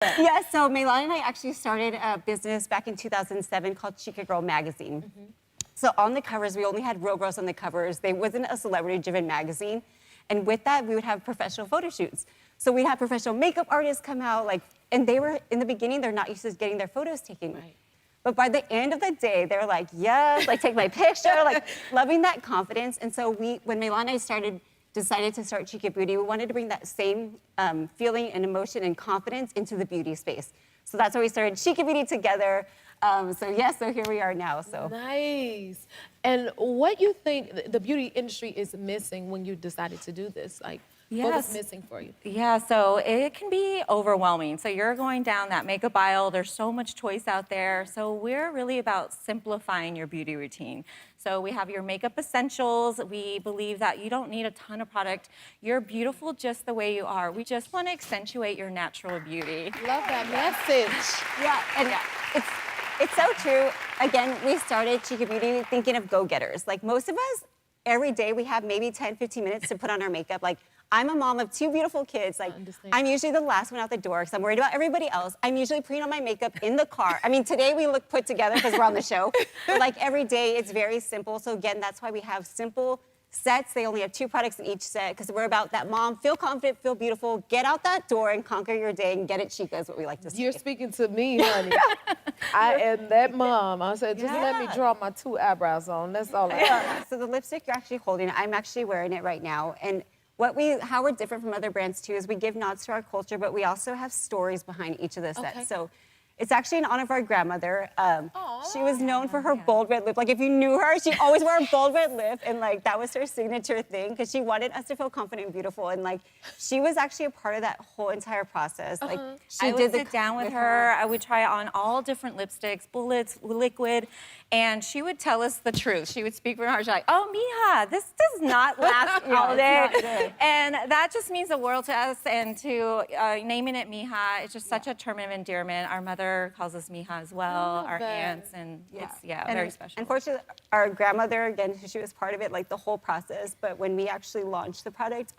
Yeah, so Mei-Lon and I actually started a business back in 2007 called Chica Girl Magazine. So on the covers, we only had real girls on the covers. They wasn't a celebrity-driven magazine. And with that, we would have professional photo shoots. So we'd have professional makeup artists come out, and they were, in the beginning, they're not used to getting their photos taken. Right. But by the end of the day, they're like, yes, take my picture, loving that confidence. And so when Mei-Lon and I decided to start Chica Beauty, we wanted to bring that same feeling and emotion and confidence into the beauty space. So that's why we started Chica Beauty together. So here we are now. So nice. And what you think the beauty industry is missing when you decided to do this? What was missing for you? Yeah, so it can be overwhelming. So you're going down that makeup aisle. There's so much choice out there. So we're really about simplifying your beauty routine. So we have your makeup essentials. We believe that you don't need a ton of product. You're beautiful just the way you are. We just want to accentuate your natural beauty. Love that message. Yeah, and it's so true. Again, we started Chica Beauty thinking of go-getters. Most of us, every day we have maybe 10, 15 minutes to put on our makeup. I'm a mom of 2 beautiful kids. I'm usually the last one out the door because I'm worried about everybody else. I'm usually putting on my makeup in the car. I mean, today we look put together because we're on the show. But every day, it's very simple. So again, that's why we have simple sets. They only have 2 products in each set because we're about that mom, feel confident, feel beautiful, get out that door and conquer your day and get it Chica is what we like to say. You're speaking to me, honey. I am that mom. I said, just let me draw my 2 eyebrows on. That's all I got. So the lipstick you're actually holding, I'm actually wearing it right now. And how we're different from other brands too is we give nods to our culture, but we also have stories behind each of the sets. Okay. So it's actually in honor of our grandmother. She was known for her bold red lip. If you knew her, she always wore a bold red lip, and that was her signature thing because she wanted us to feel confident and beautiful. And she was actually a part of that whole entire process. I would sit down with her. I would try on all different lipsticks, bullets, liquid, and she would tell us the truth. She would speak from her heart. She's like, "Oh, mija, this does not last all day," and that just means the world to us. And to naming it mija, it's just such a term of endearment. Our mother calls us mija as well, our aunts, and it's very special. Unfortunately, our grandmother, again, she was part of it, the whole process, but when we actually launched the product,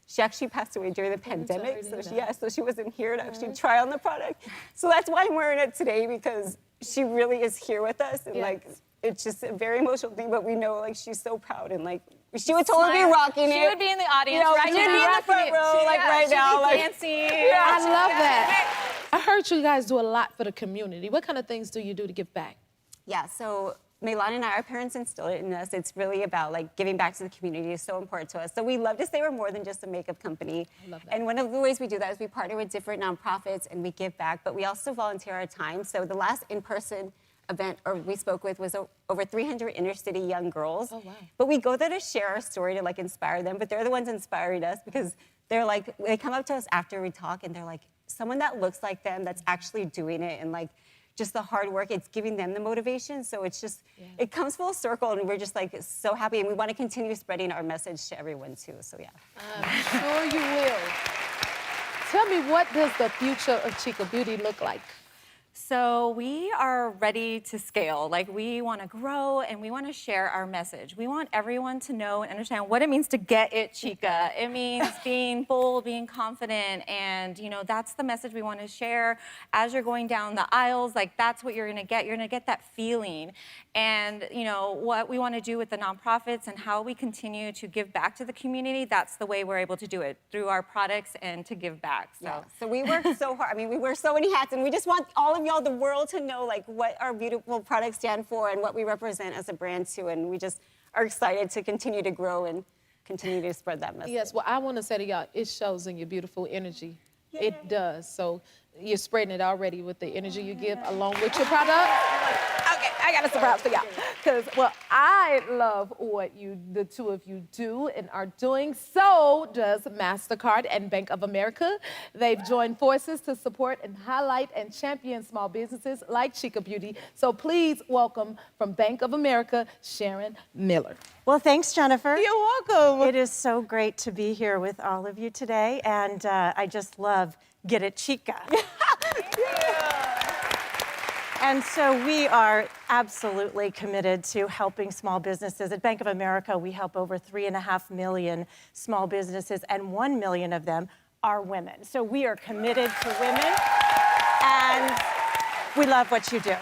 she actually passed away during the pandemic, so she wasn't here to actually try on the product. So that's why I'm wearing it today, because she really is here with us, and it's just a very emotional thing, but we know she's so proud, and she would totally be rocking it. She would be in the audience, right? She'd be in the front row, right now. Dancing. I love that. I heard you guys do a lot for the community. What kind of things do you do to give back? Yeah, so Mei-Lon and I, our parents instilled it in us. It's really about giving back to the community is so important to us. So we love to say we're more than just a makeup company. I love that. And one of the ways we do that is we partner with different nonprofits and we give back, but we also volunteer our time. So the last in-person event we spoke with was over 300 inner city young girls. Oh, wow. But we go there to share our story to inspire them, but they're the ones inspiring us because they're they come up to us after we talk and they're like, someone that looks like them that's actually doing it, and just the hard work, it's giving them the motivation. So it's just, it comes full circle, and we're just so happy, and we want to continue spreading our message to everyone too, so yeah. I'm sure you will. Tell me, what does the future of Chica Beauty look like? So we are ready to scale. We want to grow and we want to share our message. We want everyone to know and understand what it means to get it Chica. It means being bold, being confident, and that's the message we want to share. As you're going down the aisles, that's what you're going to get. You're going to get that feeling. And what we want to do with the nonprofits and how we continue to give back to the community, that's the way we're able to do it, through our products and to give back. So we work so hard. I mean, we wear so many hats, and we just want all of y'all, the world, to know what our beautiful products stand for and what we represent as a brand too, and we just are excited to continue to grow and continue to spread that message. Yes, well, I want to say to y'all, it shows in your beautiful energy. Yay. It does. So you're spreading it already with the energy you give along with your product. Okay, I got a surprise for y'all. Because, well, I love what the 2 of you do and are doing. So does MasterCard and Bank of America. They've joined forces to support and highlight and champion small businesses like Chica Beauty. So please welcome from Bank of America, Sharon Miller. Well, thanks, Jennifer. You're welcome. It is so great to be here with all of you today, and I just love Get It Chica. And so we are absolutely committed to helping small businesses. At Bank of America, we help over 3.5 million small businesses, and 1 million of them are women. So we are committed to women. We love what you do.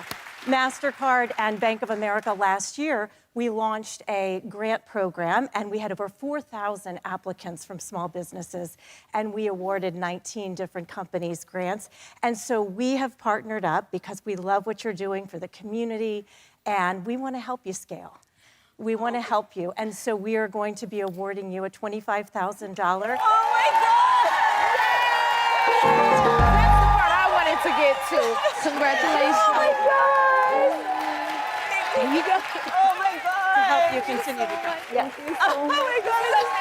MasterCard and Bank of America last year, we launched a grant program, and we had over 4,000 applicants from small businesses, and we awarded 19 different companies grants. And so we have partnered up because we love what you're doing for the community, and we want to help you scale. We want to help you, and so we are going to be awarding you a $25,000. Oh my God! That's the part I wanted to get to. Congratulations. Oh my God! There you go. Oh my God! To help you continue to grow. Yes. Oh my God, that's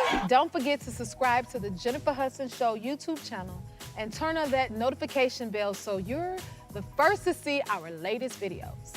crazy! Don't forget to subscribe to the Jennifer Hudson Show YouTube channel and turn on that notification bell so you're the first to see our latest videos.